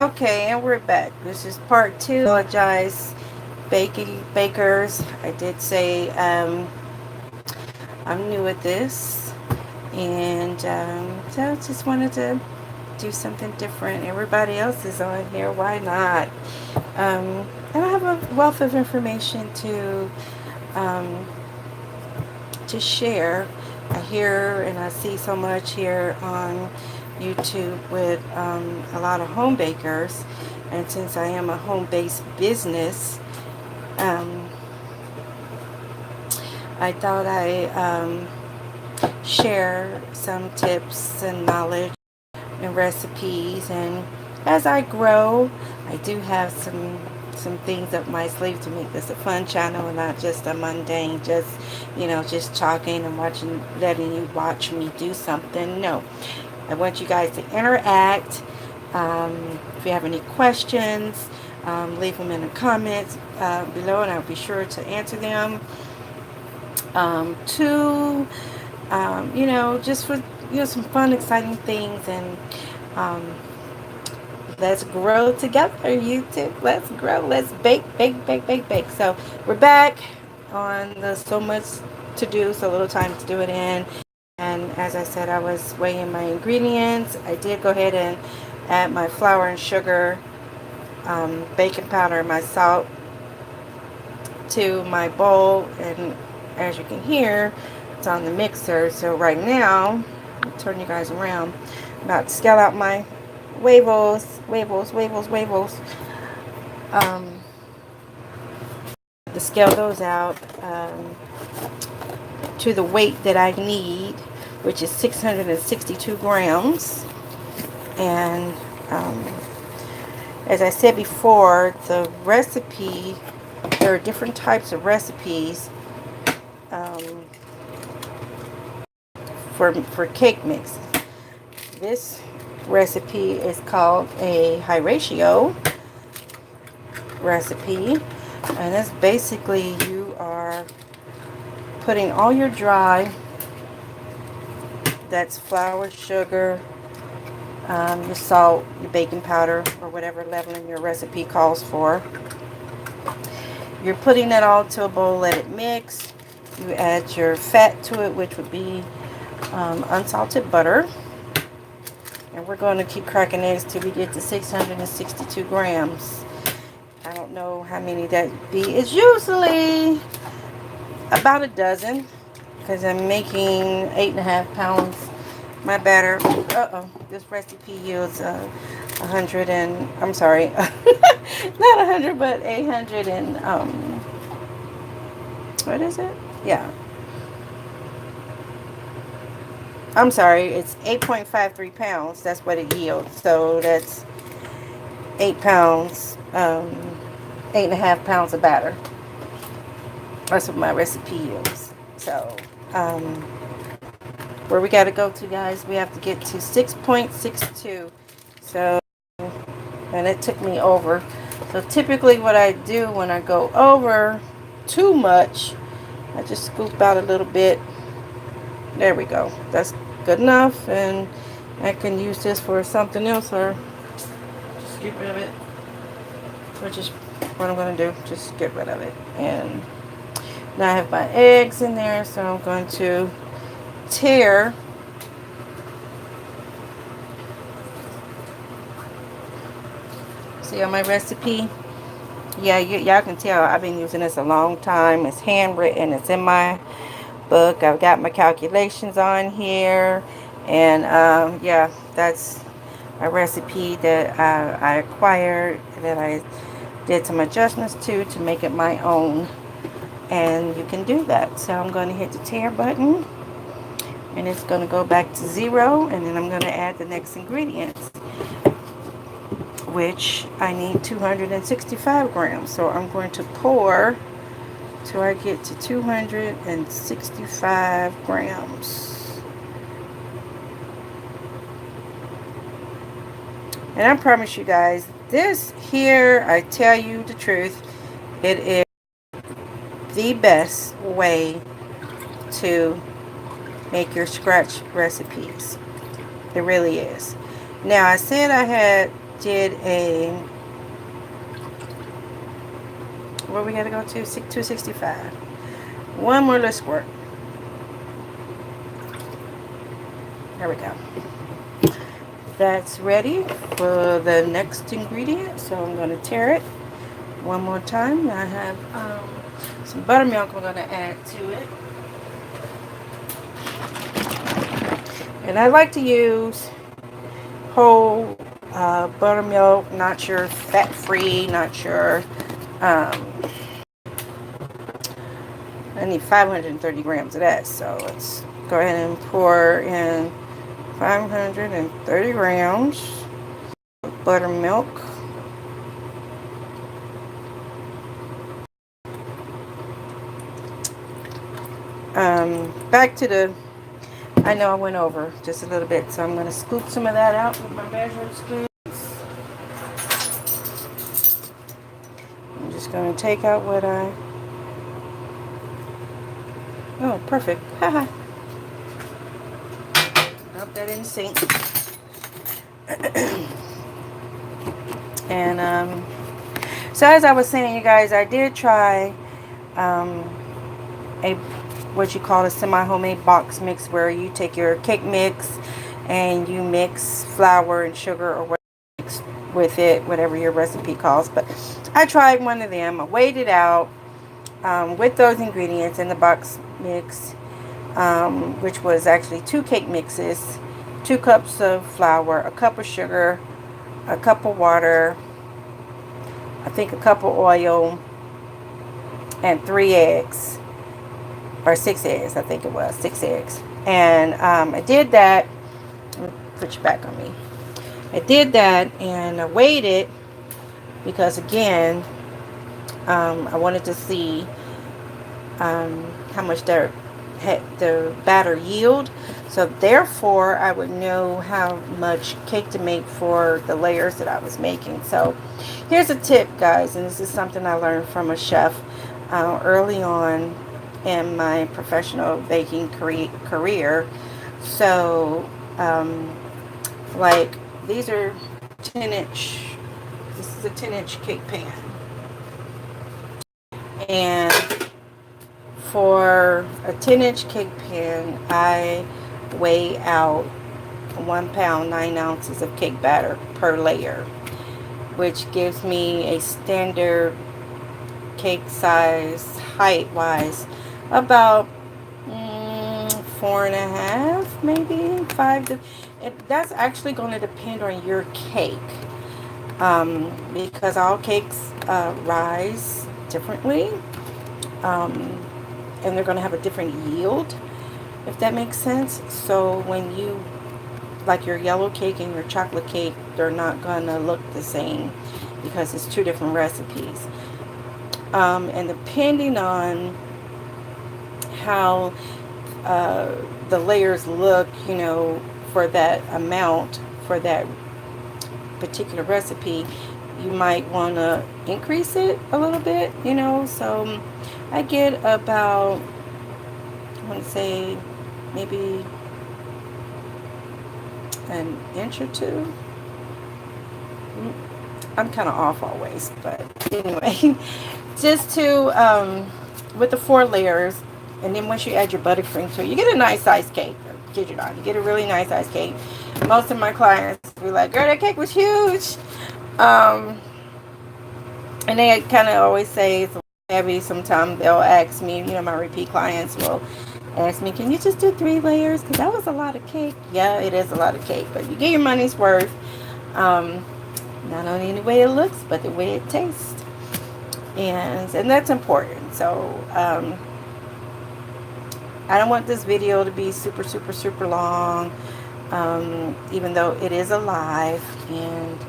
Okay, and we're back. This is part two. Apologize, bakers. I did say I'm new at this, and so I just wanted to do something different. Everybody else is on here. Why not? And I have a wealth of information um, to share. I hear and I see so much here on YouTube with a lot of home bakers, and since I am a home-based business, um, I thought I share some tips and knowledge and recipes. And as I grow, I do have some things up my sleeve to make this a fun channel and not just a mundane, just talking and watching, letting you watch me do something. No, I want you guys to interact. If you have any questions, leave them in the comments below, and I'll be sure to answer them. Two, just for some fun, exciting things, and um, let's grow together, YouTube. Let's grow. Let's bake, bake, bake, bake, bake. So we're back on the so much to do, so little time to do it in. And as I said, I was weighing my ingredients. I did go ahead and add my flour and sugar, baking powder, and my salt to my bowl. And as you can hear, it's on the mixer. So right now, I'll turn you guys around. I'm about to scale out my wavels. Um, to scale those out to the weight that I need, which is 662 grams. And as I said before, the recipe, there are different types of recipes um, for cake mix. This recipe is called a high ratio recipe, and it's basically you are putting all your dry, that's flour, sugar, your salt, your baking powder, or whatever leveling your recipe calls for. You're putting that all to a bowl, let it mix. You add your fat to it, which would be unsalted butter. And we're going to keep cracking eggs till we get to 662 grams. I don't know how many that be. It's usually about a dozen, because I'm making 8.5 pounds. My batter, this recipe yields 100 and, I'm sorry, not 100, but 800 and, what is it? Yeah. I'm sorry, it's 8.53 pounds. That's what it yields. So that's 8 pounds, 8.5 pounds of batter. That's what my recipe yields. So, where we got to go to, guys, we have to get to 6.62. So, and it took me over. So typically what I do when I go over too much, I just scoop out a little bit. There we go. That's good enough, and I can use this for something else, or just get rid of it. Which is what I'm going to do. Just get rid of it. And now I have my eggs in there, so I'm going to tear see on my recipe. Yeah, y'all can tell I've been using this a long time. It's handwritten. It's in my book. I've got my calculations on here, and yeah, that's a recipe that I acquired, that I did some adjustments to make it my own. And you can do that. So I'm going to hit the tear button, and it's going to go back to 0, and then I'm going to add the next ingredients, which I need 265 grams. So I'm going to pour till I get to 265 grams. And I promise you guys, this here, I tell you the truth, it is the best way to make your scratch recipes. It really is. Now, I said I had did a, where we gotta go to? 265. One more little squirt. There we go. That's ready for the next ingredient. So I'm going to tear it one more time. I have some buttermilk I'm going to add to it. And I like to use whole buttermilk, not sure fat-free, not sure. I need 530 grams of that. So let's go ahead and pour in 530 grams of buttermilk. Back to the, I know I went over just a little bit, so I'm going to scoop some of that out with my measuring spoons. I'm just going to take out what I, oh, perfect. Haha. Hope that didn't sink. And so as I was saying, you guys, I did try a what you call a semi-homemade box mix, where you take your cake mix and you mix flour and sugar or whatever with it, whatever your recipe calls. But I tried one of them. I weighed it out with those ingredients in the box mix, which was actually 2 cake mixes, 2 cups of flour, a cup of sugar, a cup of water, I think a cup of oil, and 3 eggs. Or 6 eggs, I think it was 6 eggs. And I did that. Let me put you back on me. I did that and I weighed it because, again, I wanted to see how much the batter yield. So therefore, I would know how much cake to make for the layers that I was making. So here's a tip, guys, and this is something I learned from a chef early on in my professional baking career. So like, these are 10-inch, this is a 10-inch cake pan, and for a 10-inch cake pan I weigh out 1 pound 9 ounces of cake batter per layer, which gives me a standard cake size height wise about 4.5, maybe 5. That's actually going to depend on your cake, because all cakes rise differently, and they're going to have a different yield, if that makes sense. So when you, like your yellow cake and your chocolate cake, they're not going to look the same because it's 2 different recipes. And depending on how the layers look, you know, for that amount, for that particular recipe, you might want to increase it a little bit, you know. So I get about, I want to say maybe an inch or 2. I'm kind of off always, but anyway, just to with the 4 layers. And then once you add your buttercream to it, you get a nice size cake. I kid you not, you get a really nice size cake. Most of my clients be like, girl, that cake was huge. And they kind of always say it's heavy. Sometimes they'll ask me, you know, my repeat clients will ask me, can you just do 3 layers? Because that was a lot of cake. Yeah, it is a lot of cake, but you get your money's worth. Not only in the way it looks, but the way it tastes. And that's important. So, I don't want this video to be super, super, super long, even though it is a live, and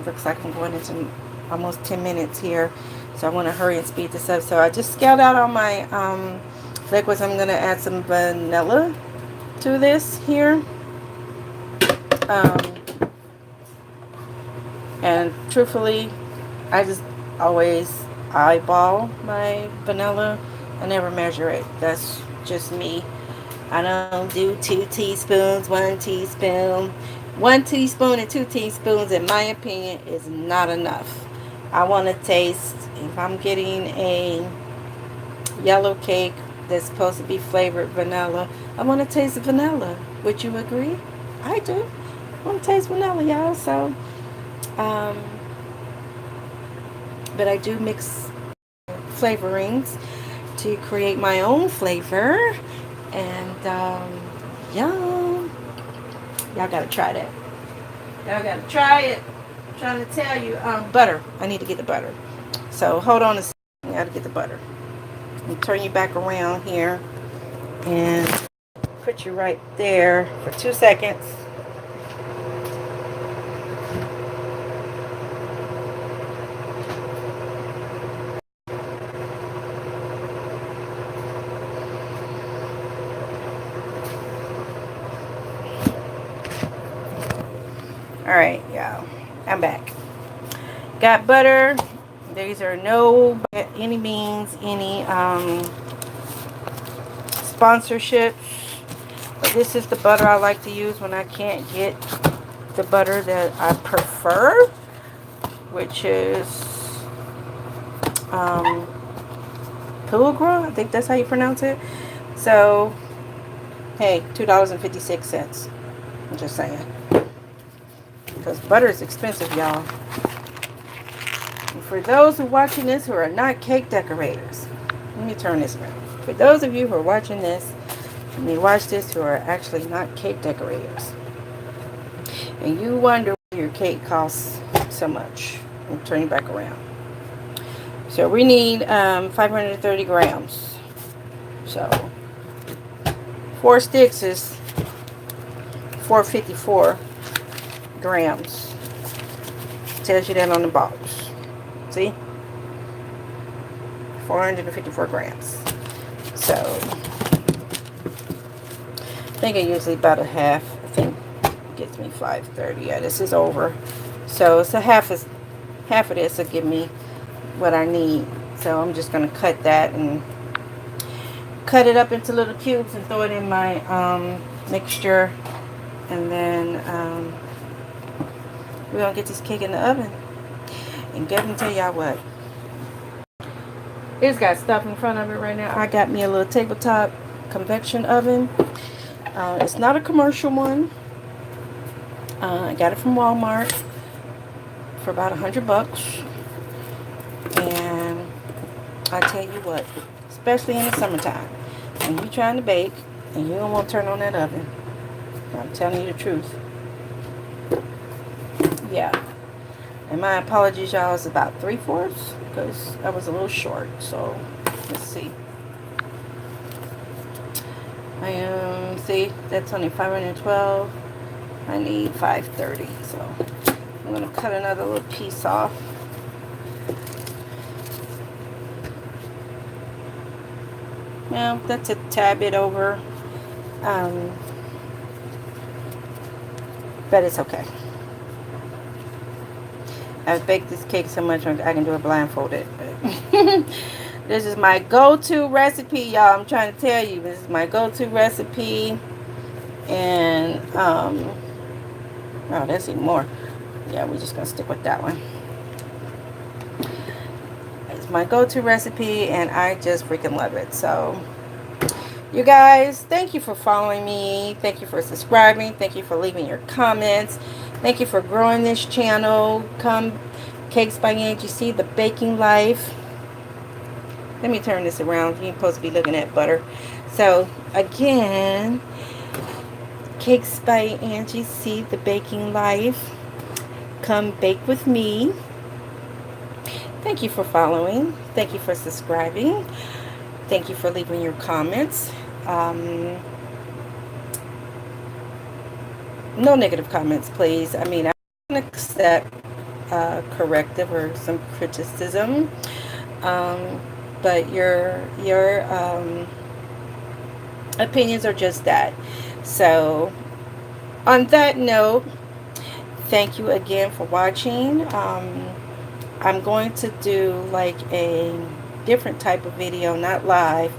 looks like I'm going into almost 10 minutes here, so I want to hurry and speed this up. So I just scaled out all my liquids. I'm going to add some vanilla to this here, and truthfully, I just always eyeball my vanilla. I never measure it. That's just me. I don't do 2 teaspoons, 1 teaspoon. 1 teaspoon and 2 teaspoons, in my opinion, is not enough. I want to taste, if I'm getting a yellow cake that's supposed to be flavored vanilla, I want to taste vanilla. Would you agree? I do. I want to taste vanilla, y'all. So, but I do mix flavorings to create my own flavor. And, yum. Y'all got to try that. Y'all got to try it. I'm trying to tell you. Butter. I need to get the butter. So, hold on a second. I got to get the butter. And turn you back around here. And put you right there for 2 seconds. Alright, y'all. I'm back. Got butter. These are no, by any means, any sponsorships. But this is the butter I like to use when I can't get the butter that I prefer, which is Pilgrim. I think that's how you pronounce it. So, hey, $2.56. I'm just saying. Because butter is expensive, y'all. And for those who are watching this who are not cake decorators, let me turn this around. For those of you who are watching this, and you watch this who are actually not cake decorators, and you wonder why your cake costs so much, I'm turning back around. So we need 530 grams. So 4 sticks is 454 grams. Tells you that on the box. See? 454 grams. So I think I usually about a half. I think it gets me 530. Yeah, this is over. So it's a half of this will give me what I need. So I'm just going to cut that and cut it up into little cubes and throw it in my mixture. And then we're going to get this cake in the oven. And let me tell y'all what. It's got stuff in front of it right now. I got me a little tabletop convection oven. It's not a commercial one. I got it from Walmart for about $100. And I tell you what, especially in the summertime, when you're trying to bake and you don't want to turn on that oven, I'm telling you the truth. Yeah. And my apologies, y'all, it's about 3/4 because I was a little short. So let's see. See, that's only 512. I need 530. So I'm going to cut another little piece off. Well, that's a tad bit over. But it's okay. I've baked this cake so much I can do it blindfolded. This is my go-to recipe, y'all. I'm trying to tell you. This is my go-to recipe. And, oh, that's even more. Yeah, we're just going to stick with that one. It's my go-to recipe, and I just freaking love it. So, you guys, thank you for following me. Thank you for subscribing. Thank you for leaving your comments. Thank you for growing this channel. Come Cakes by Angie C, the baking life. Let me turn this around. You're supposed to be looking at butter. So, again, Cakes by Angie C, the baking life. Come bake with me. Thank you for following. Thank you for subscribing. Thank you for leaving your comments. No negative comments, please. I mean, I can accept corrective or some criticism, but your opinions are just that. So, on that note, thank you again for watching. I'm going to do like a different type of video, not live,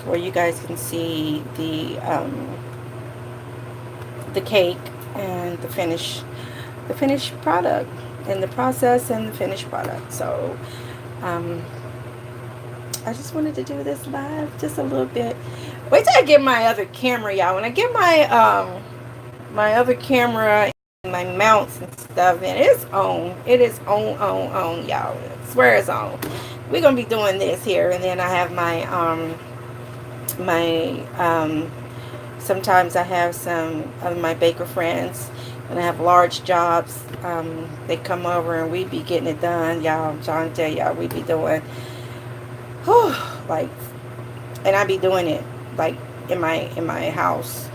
where you guys can see the cake and the finished product, and the process and the finished product. So I just wanted to do this live just a little bit. Wait till I get my other camera, y'all. When I get my other camera and my mounts and stuff, and it's on. It is on, y'all. I swear it's on. We're gonna be doing this here, and then I have my sometimes I have some of my baker friends, and I have large jobs. They come over and we be getting it done, y'all. I'm trying to tell y'all, we be doing, like, and I be doing it like in my house.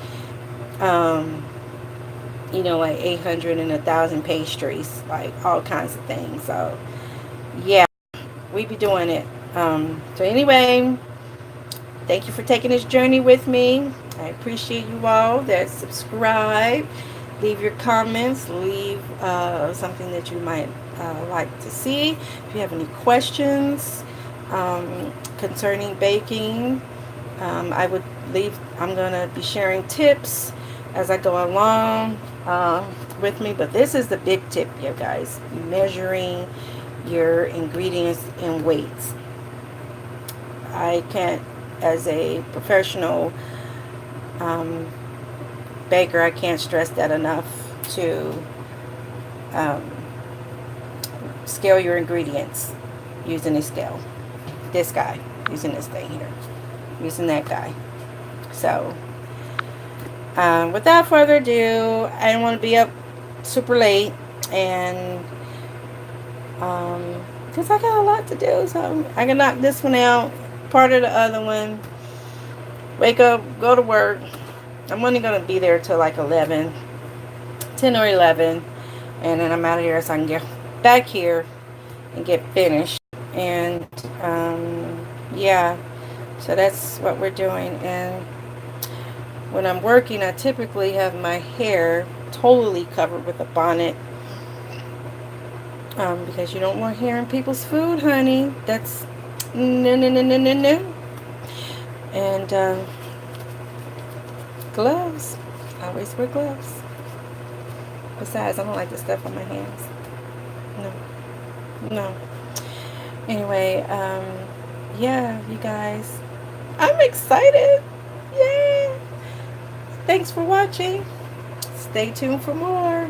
You know, like 800 and 1,000 pastries, like all kinds of things. So yeah, we be doing it. So anyway, thank you for taking this journey with me. I appreciate you all that subscribe. Leave your comments. Leave something that you might like to see. If you have any questions concerning baking, I would leave. I'm going to be sharing tips as I go along with me. But this is the big tip, you guys. Measuring your ingredients in weights. I can't, as a professional baker, I can't stress that enough to scale your ingredients using a scale. This guy, using this thing here, using that guy. So without further ado, I don't want to be up super late, and because I got a lot to do, so I can knock this one out, part of the other one, wake up, go to work. I'm only going to be there till like 10 or 11, and then I'm out of here so I can get back here and get finished. And yeah, so that's what we're doing. And when I'm working, I typically have my hair totally covered with a bonnet, because you don't want hair in people's food, honey. That's no. And gloves. I always wear gloves. Besides, I don't like the stuff on my hands. No. Anyway, yeah, you guys, I'm excited. Yay! Thanks for watching. Stay tuned for more.